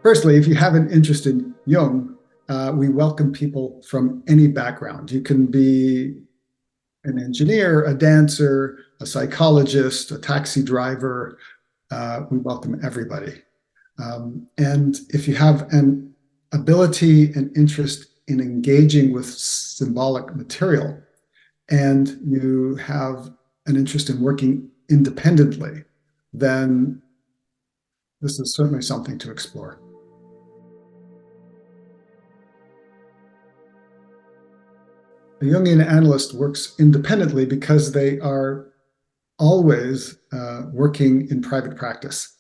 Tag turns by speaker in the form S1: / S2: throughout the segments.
S1: Firstly, if you have an interest in Jung, we welcome people from any background. You can be an engineer, a dancer, a psychologist, a taxi driver. We welcome everybody. And if you have an ability and interest in engaging with symbolic material, and you have an interest in working independently, then this is certainly something to explore. A Jungian analyst works independently because they are always working in private practice.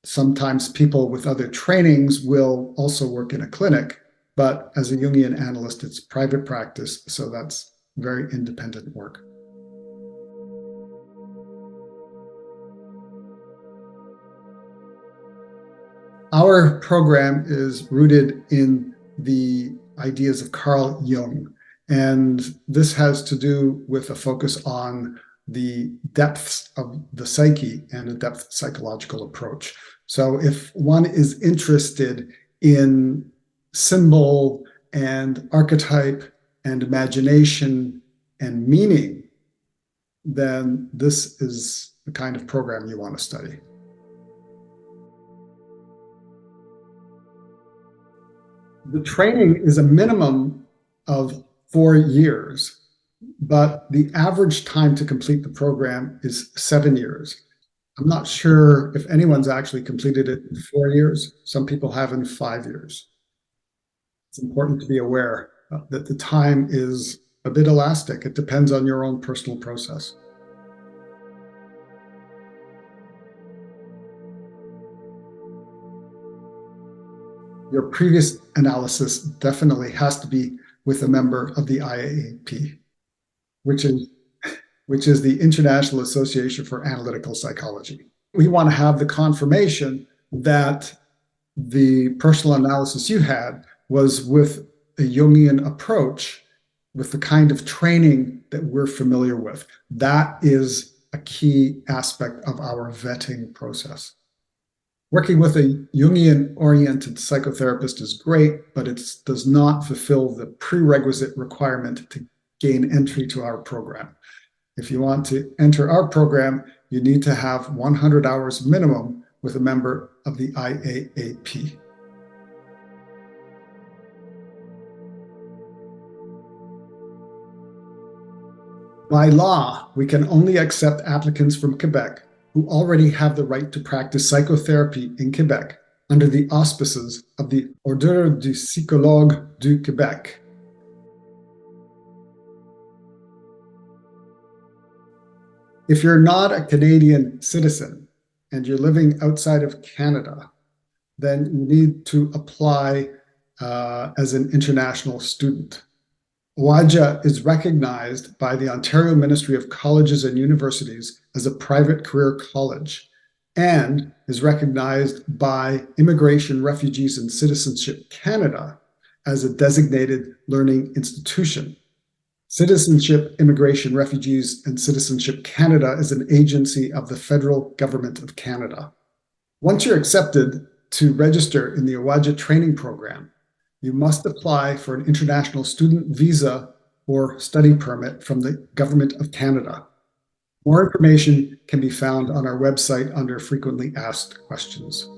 S1: Sometimes people with other trainings will also work in a clinic, but as a Jungian analyst, it's private practice, so that's very independent work. Our program is rooted in the ideas of Carl Jung, and this has to do with a focus on the depths of the psyche and a depth psychological approach. So if one is interested in symbol and archetype and imagination and meaning, then this is the kind of program you want to study. The training is a minimum of 4 years, but the average time to complete the program is 7 years. I'm not sure if anyone's actually completed it in 4 years. Some people have in 5 years. It's important to be aware that the time is a bit elastic. It depends on your own personal process. Your previous analysis definitely has to be with a member of the IAAP, which is the International Association for Analytical Psychology. We want to have the confirmation that the personal analysis you had was with a Jungian approach, with the kind of training that we're familiar with. That is a key aspect of our vetting process. Working with a Jungian-oriented psychotherapist is great, but it does not fulfill the prerequisite requirement to gain entry to our program. If you want to enter our program, you need to have 100 hours minimum with a member of the IAAP. By law, we can only accept applicants from Quebec who already have the right to practice psychotherapy in Quebec under the auspices of the Ordre du Psychologue du Québec. If you're not a Canadian citizen and you're living outside of Canada, then you need to apply as an international student. OAJA is recognized by the Ontario Ministry of Colleges and Universities as a private career college and is recognized by Immigration, Refugees and Citizenship Canada as a designated learning institution. Citizenship, Immigration, Refugees and Citizenship Canada is an agency of the federal government of Canada. Once you're accepted to register in the OAJA training program, you must apply for an international student visa or study permit from the Government of Canada. More information can be found on our website under Frequently Asked Questions.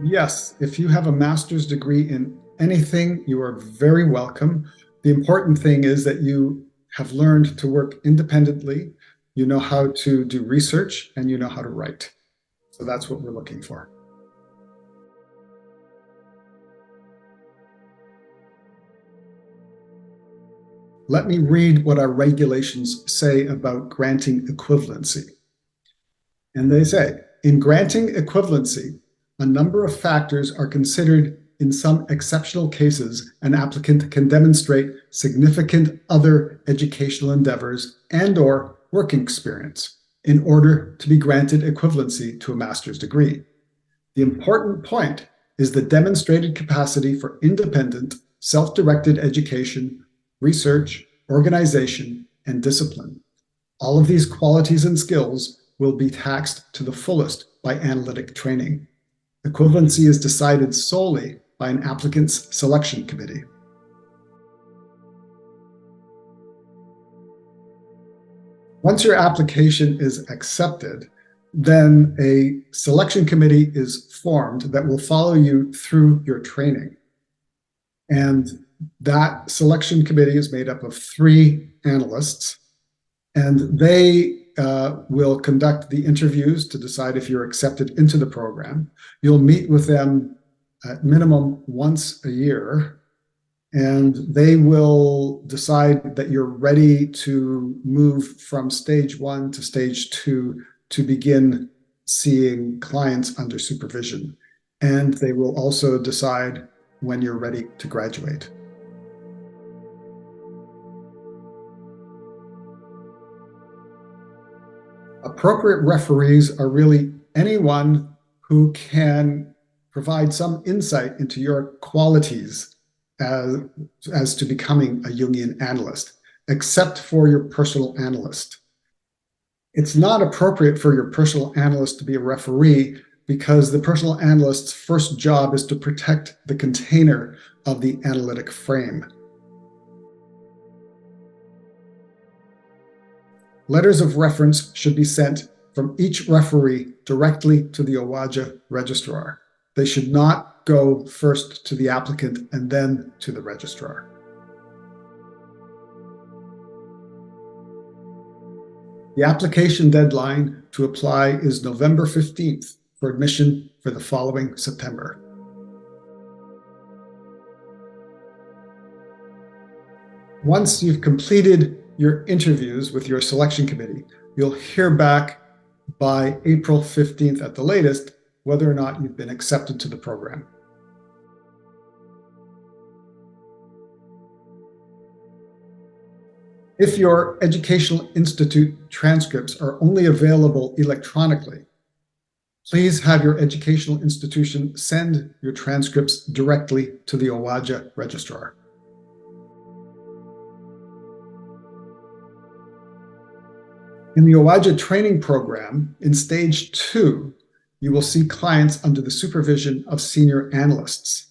S1: Yes, if you have a master's degree in anything, you are very welcome. The important thing is that you have learned to work independently, you know how to do research, and you know how to write. So that's what we're looking for. Let me read what our regulations say about granting equivalency. And they say, in granting equivalency, a number of factors are considered. In some exceptional cases, an applicant can demonstrate significant other educational endeavors and/or working experience in order to be granted equivalency to a master's degree. The important point is the demonstrated capacity for independent, self-directed education, research, organization, and discipline. All of these qualities and skills will be taxed to the fullest by analytic training. Equivalency is decided solely by an applicant's selection committee. Once your application is accepted, then a selection committee is formed that will follow you through your training. And that selection committee is made up of 3 analysts, and they will conduct the interviews to decide if you're accepted into the program. You'll meet with them at minimum once a year, and they will decide that you're ready to move from stage 1 to stage 2 to begin seeing clients under supervision. And they will also decide when you're ready to graduate. Appropriate referees are really anyone who can provide some insight into your qualities as to becoming a Jungian analyst, except for your personal analyst. It's not appropriate for your personal analyst to be a referee because the personal analyst's first job is to protect the container of the analytic frame. Letters of reference should be sent from each referee directly to the OAJA registrar. They should not go first to the applicant and then to the registrar. The application deadline to apply is November 15th for admission for the following September. Once you've completed your interviews with your selection committee, you'll hear back by April 15th at the latest whether or not you've been accepted to the program. If your educational institute transcripts are only available electronically, please have your educational institution send your transcripts directly to the OAJA registrar. In the OAJA training program, in stage 2, you will see clients under the supervision of senior analysts.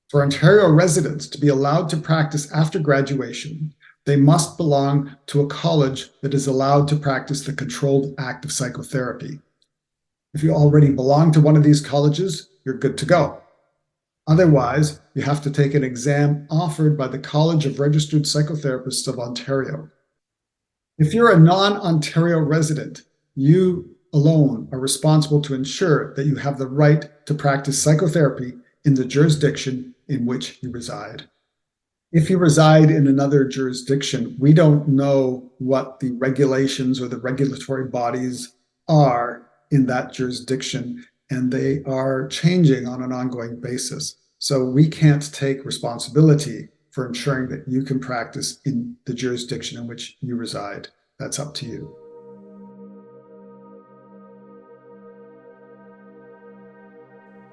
S1: For Ontario residents to be allowed to practice after graduation, they must belong to a college that is allowed to practice the controlled active psychotherapy. If you already belong to one of these colleges, you're good to go. Otherwise, you have to take an exam offered by the College of Registered Psychotherapists of Ontario. If you're a non-Ontario resident, you alone are responsible to ensure that you have the right to practice psychotherapy in the jurisdiction in which you reside. If you reside in another jurisdiction, we don't know what the regulations or the regulatory bodies are in that jurisdiction, and they are changing on an ongoing basis. So we can't take responsibility for ensuring that you can practice in the jurisdiction in which you reside. That's up to you.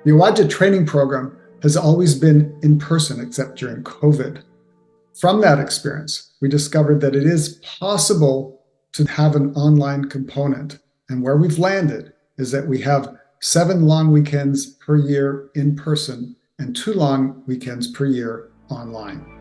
S1: The OAJA training program has always been in person except during COVID. From that experience, we discovered that it is possible to have an online component. And where we've landed is that we have 7 long weekends per year in person and 2 long weekends per year online.